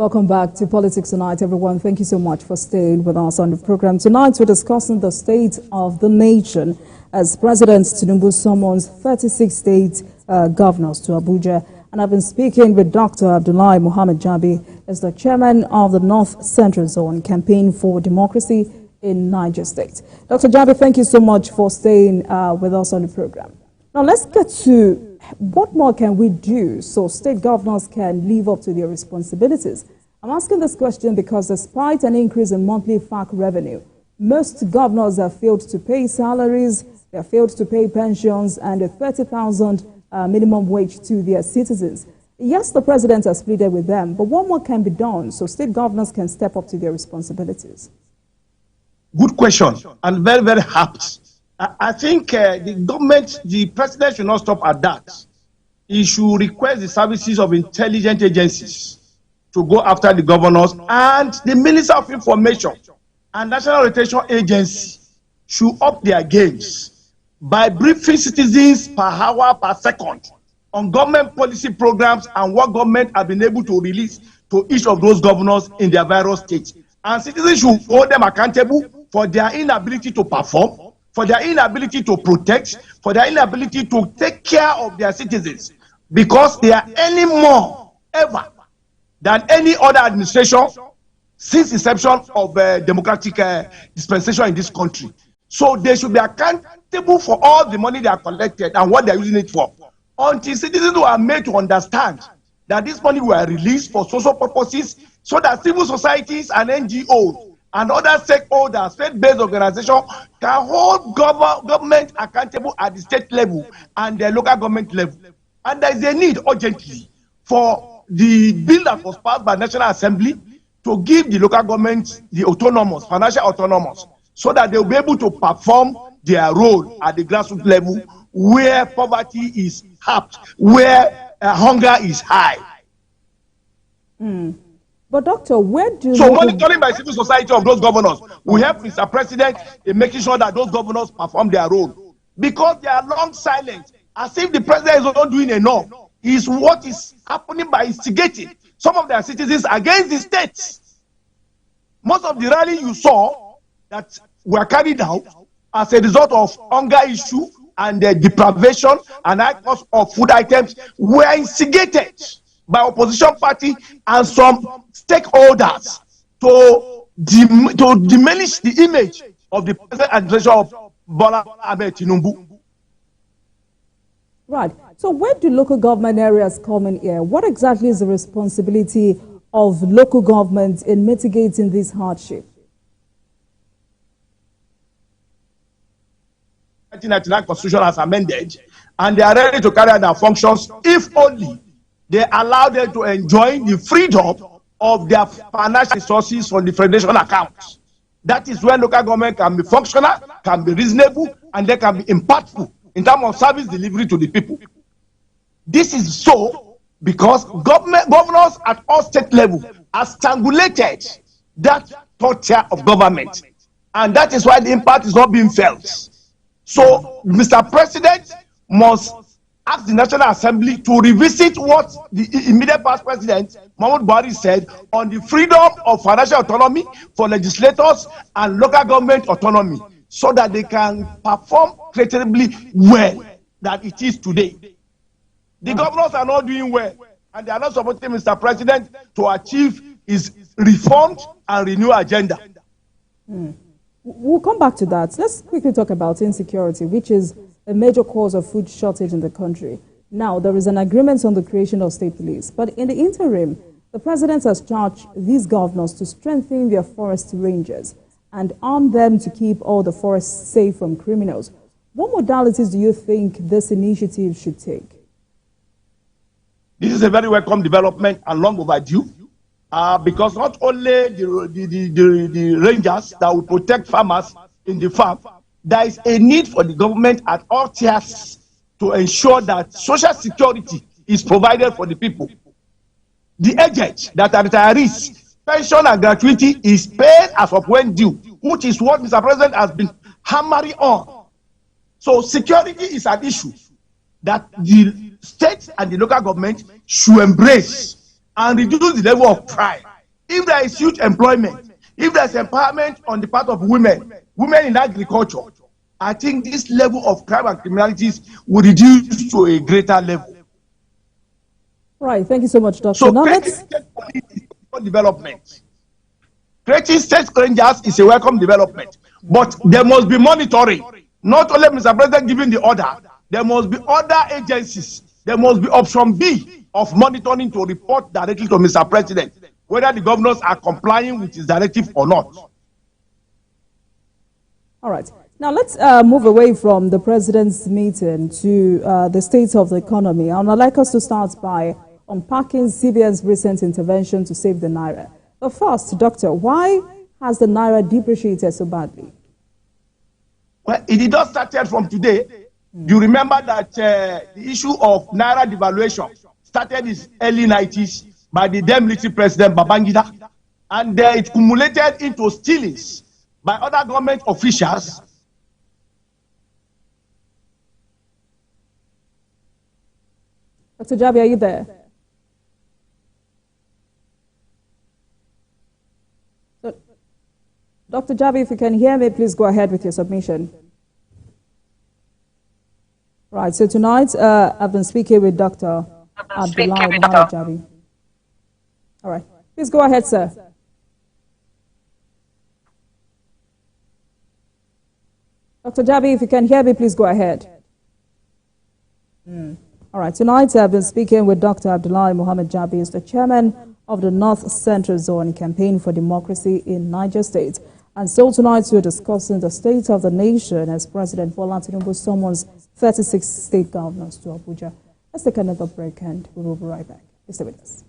Welcome back to Politics Tonight, everyone. Thank you so much for staying with us on the program. Tonight, we're discussing the state of the nation as President Tinubu summons 36 state governors to Abuja. And I've been speaking with Dr. Abdullahi Mohammed Jabi as the chairman of the North Central Zone Campaign for Democracy in Niger State. Dr. Jabi, thank you so much for staying with us on the program. Now, let's get to what more can we do so state governors can live up to their responsibilities? I'm asking this question because despite an increase in monthly FAC revenue, most governors have failed to pay salaries, they have failed to pay pensions and a 30,000 minimum wage to their citizens. Yes, the president has pleaded with them, but what more can be done so state governors can step up to their responsibilities? Good question, and very, very apt. I think the president should not stop at that. He should request the services of intelligence agencies to go after the governors, and the Minister of Information and National Retention Agency should up their games by briefing citizens per hour, per second on government policy programs and what government have been able to release to each of those governors in their various states. And citizens should hold them accountable for their inability to perform, for their inability to protect, for their inability to take care of their citizens, because they are any more ever than any other administration since inception of democratic dispensation in this country. So they should be accountable for all the money they are collected and what they are using it for, until citizens are made to understand that this money were released for social purposes, so that civil societies and NGOs and other stakeholders, state-based organizations, can hold government accountable at the state level and the local government level. And there is a need urgently for the bill that was passed by National Assembly to give the local government the autonomous, financial autonomous, so that they will be able to perform their role at the grassroots level where poverty is halved, where hunger is high. But doctor, where do so monitoring by civil society of those governors will help Mr. President in making sure that those governors perform their role, because they are long silent, as if the president is not doing enough. Is what is happening by instigating some of their citizens against the states. Most of the rally you saw that were carried out as a result of hunger issue and the deprivation and high cost of food items were instigated by opposition party and some stakeholders to diminish the image of the present administration of Bola Ahmed Tinubu. Right. So where do local government areas come in here? What exactly is the responsibility of local government in mitigating this hardship? 1999 Constitution has amended, and they are ready to carry out their functions if only they allow them to enjoy the freedom of their financial resources from the federation accounts. That is when local government can be functional, can be reasonable, and they can be impactful in terms of service delivery to the people. This is so because governors at all state level have strangulated that third tier of government, and that is why the impact is not being felt. So Mr. President must ask the National Assembly to revisit what the immediate past president, Mahmoud Buhari, said on the freedom of financial autonomy for legislators and local government autonomy, so that they can perform creditably well that it is today. The governors are not doing well, and they are not supporting Mr. President to achieve his reformed and renewed agenda. We'll come back to that. Let's quickly talk about insecurity, which is a major cause of food shortage in the country. Now, there is an agreement on the creation of state police, but in the interim, the president has charged these governors to strengthen their forest rangers and arm them to keep all the forests safe from criminals. What modalities do you think this initiative should take? This is a very welcome development and long overdue, because not only the rangers that will protect farmers in the farm, there is a need for the government at all tiers to ensure that social security is provided for the people. The aged that are retirees, pension and gratuity is paid as of when due, which is what Mr. President has been hammering on. So security is an issue that the state and the local government should embrace and reduce the level of crime if there is huge employment, if there's empowerment on the part of women in agriculture, I think this level of crime and criminalities will reduce to a greater level. Right. Thank you so much, Dr. So creating state police is a development. Creating state rangers is a welcome development. But there must be monitoring. Not only Mr. President giving the order, there must be other agencies. There must be option B of monitoring to report directly to Mr. President whether the governors are complying with his directive or not. All right. Now let's move away from the president's meeting to the state of the economy. And I'd like us to start by unpacking CBN's recent intervention to save the Naira. But first, Doctor, why has the Naira depreciated so badly? Well, it did not start from today. You remember that the issue of Naira devaluation started in early 90s by the then military president Babangida, and it cumulated into stealings by other government officials. Dr. Jabi, are you there? Dr. Jabi, if you can hear me, please go ahead with your submission. Right, so tonight I've been speaking with Dr. Abdullah Mohammed Jabi. All right, please go ahead, sir. Dr. Jabi, if you can hear me, please go ahead. All right, tonight I've been speaking with Dr. Abdullah Mohammed Jabi, is the chairman of the North Central Zone Campaign for Democracy in Niger State. And so tonight we're discussing the state of the nation as President Bola Tinubu summons 36 state governors to Abuja. Let's take another break and we will be right back. Stay with us.